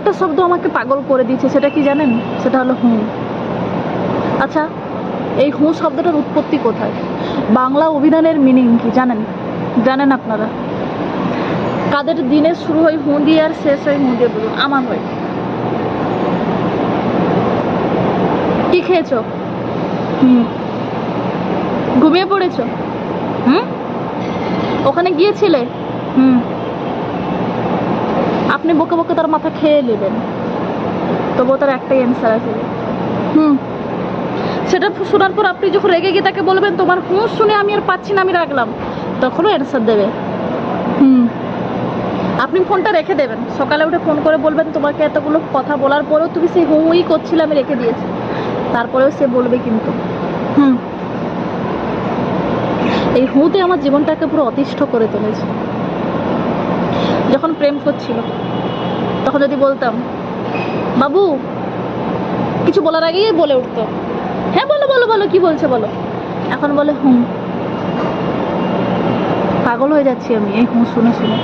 একটা শব্দ আমাকে পাগল করে দিয়েছে, সেটা কি জানেন? সেটা হলো হুঁ। আচ্ছা, এই হুঁ শব্দটার উৎপত্তি কোথায়? বাংলা অভিধানের মিনিং কি জানেন? জানেন আপনারা? কাদের দিনে শুরু হয় হুঁ দিয়ে আর শেষ হয় হুঁ দিয়ে? বলুন, আমার হয়। কি খেয়েছো? হুম। ঘুমিয়ে পড়েছো? হুম। ওখানে গিয়েছিলে? হুম। আপনি বকে বকে তার মাথা খেয়ে নেবেন, তবুও তার একটাই অ্যান্সার আছে, হুম। সেটা শোনার পর আপনি যখন রেগে গিয়ে তাকে বলবেন তোমার হুঁ শুনে আমি আর পাচ্ছি না, আমি রাখলাম, তখনও অ্যান্সার দেবে হুম। আপনি ফোনটা রেখে দেবেন, সকালে উঠে ফোন করে বলবেন তোমাকে এতগুলো কথা বলার পরেও তুমি সেই হুঁই করছিলে, আমি রেখে দিয়েছি, তারপরেও সে বলবে কিন্তু হুম। এই হুঁতে আমার জীবনটাকে পুরো অতিষ্ঠ করে তুলেছে। যখন প্রেম করছিল তখন যদি বলতাম বাবু, কিছু বলার আগেই বলে উঠতো হ্যাঁ বলো বলো বলো, কি বলছো বলো। এখন বলে হুম। পাগল হয়ে যাচ্ছি আমি এই হুঁ শুনে শুনে।